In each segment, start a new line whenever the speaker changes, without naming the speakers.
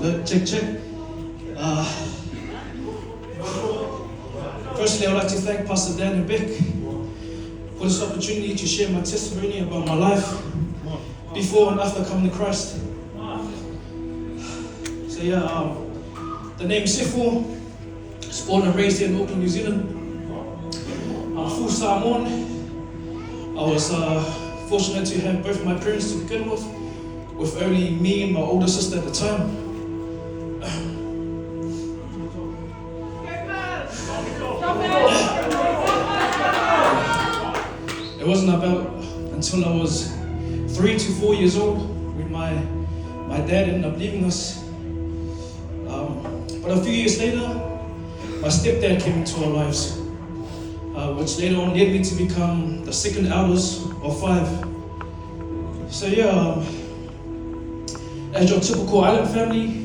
Look, check. Firstly, I'd like to thank Pastor Dan and Beck for this opportunity to share my testimony about my life before and after coming to Christ. So the name is Sifo. I was born and raised here in Auckland, New Zealand. I'm full Samoan. I was fortunate to have both my parents to begin with only me and my older sister at the time. It wasn't about until I was 3 to 4 years old when my dad ended up leaving us. But a few years later, my stepdad came into our lives, which later on led me to become the second eldest of 5. So as your typical island family,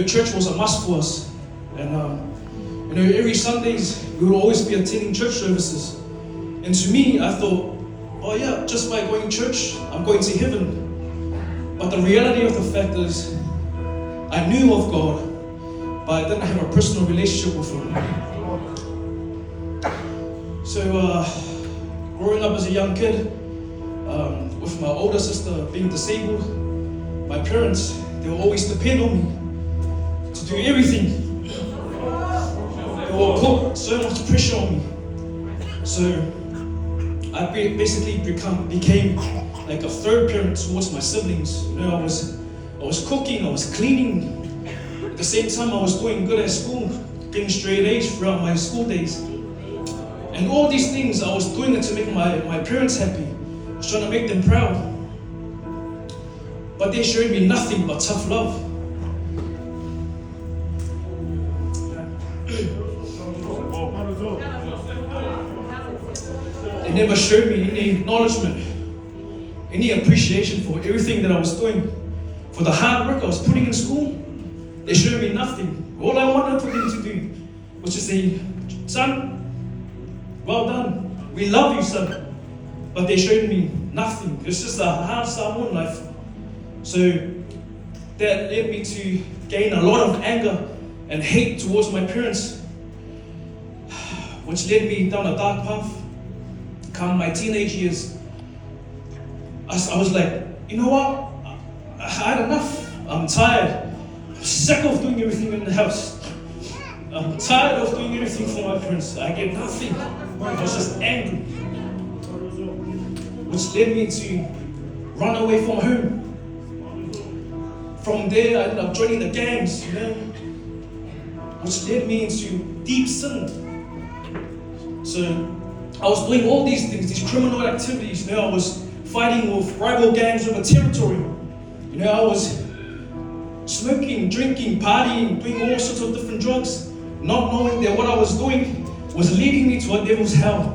church was a must for us. And every Sundays we would always be attending church services. And to me, I thought, just by going to church, I'm going to heaven. But the reality of the fact is, I knew of God, but I didn't have a personal relationship with Him. So, growing up as a young kid, with my older sister being disabled, my parents, they would always depend on me to do everything. They would put so much pressure on me. So I basically became like a third parent towards my siblings. I was cooking, I was cleaning. At the same time, I was doing good at school, getting straight A's throughout my school days. And all these things, I was doing it to make my parents happy. I was trying to make them proud. But they showed me nothing but tough love. They never showed me any acknowledgement, any appreciation for everything that I was doing. For the hard work I was putting in school, they showed me nothing. All I wanted for them to do was to say, son, well done. We love you, son. But they showed me nothing. It's just a hard Samoan life. So that led me to gain a lot of anger and hate towards my parents, which led me down a dark path. Come my teenage years, I was like, you know what? I had enough. I'm tired. I'm sick of doing everything in the house. I'm tired of doing everything for my parents. I get nothing. I was just angry. Which led me to run away from home. From there, I ended up joining the gangs, which led me into deep sin. So I was doing all these things, these criminal activities. I was fighting with rival gangs over territory. I was smoking, drinking, partying, doing all sorts of different drugs, not knowing that what I was doing was leading me to a devil's hell.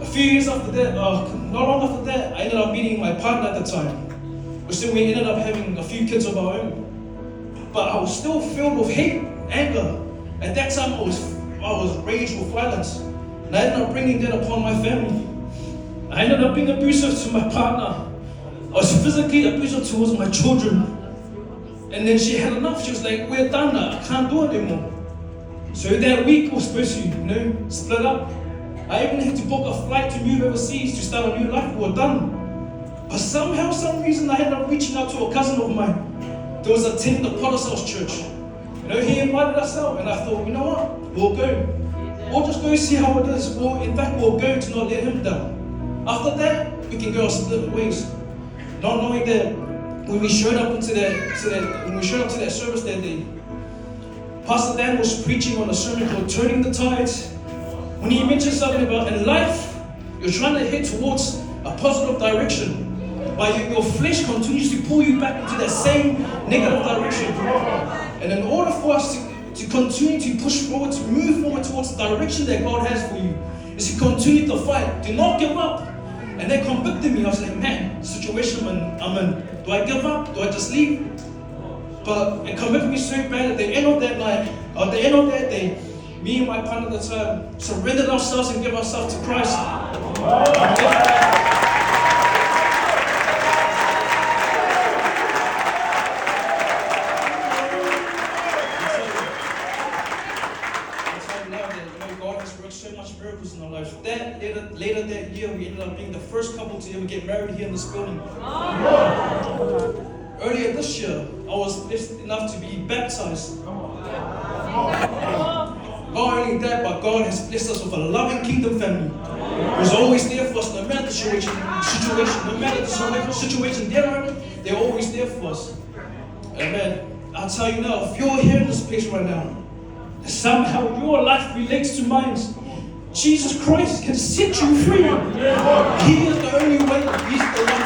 A few years after that, not long after that, I ended up meeting my partner at the time. So we ended up having a few kids of our own. But I was still filled with hate, anger. At that time, I was raged with violence. And I ended up bringing that upon my family. I ended up being abusive to my partner. I was physically abusive towards my children. And then she had enough. She was like, we're done now. I can't do it anymore. So that week we were supposed to, split up. I even had to book a flight to move overseas to start a new life. We were done. But somehow, some reason, I ended up reaching out to a cousin of mine that was attending the Potter's House Church. He invited us out, and I thought, you know what? We'll go. We'll just go see how it is. In fact, we'll go to not let him down. After that, we can go our separate ways. Not knowing that when we showed up to that service that day, Pastor Dan was preaching on a sermon called Turning the Tides. When he mentioned something about in life, you're trying to head towards a positive direction, but your flesh continues to pull you back into that same negative direction. And in order for us to continue to push forward, to move forward towards the direction that God has for you, is to continue to fight. Do not give up. And they convicted me. I was like, man, the situation I'm in, do I give up? Do I just leave? But it convicted me so bad at the end of that night, or at the end of that day, me and my partner at the time surrendered ourselves and gave ourselves to Christ. this building. Earlier this year, I was blessed enough to be baptized. Not only that, but God has blessed us with a loving kingdom family who's always there for us, no matter the situation, no matter the situation they're in, they're always there for us. Amen. I'll tell you now, if you're here in this place right now, somehow your life relates to mine, Jesus Christ can set you free. He is the only way. He's the one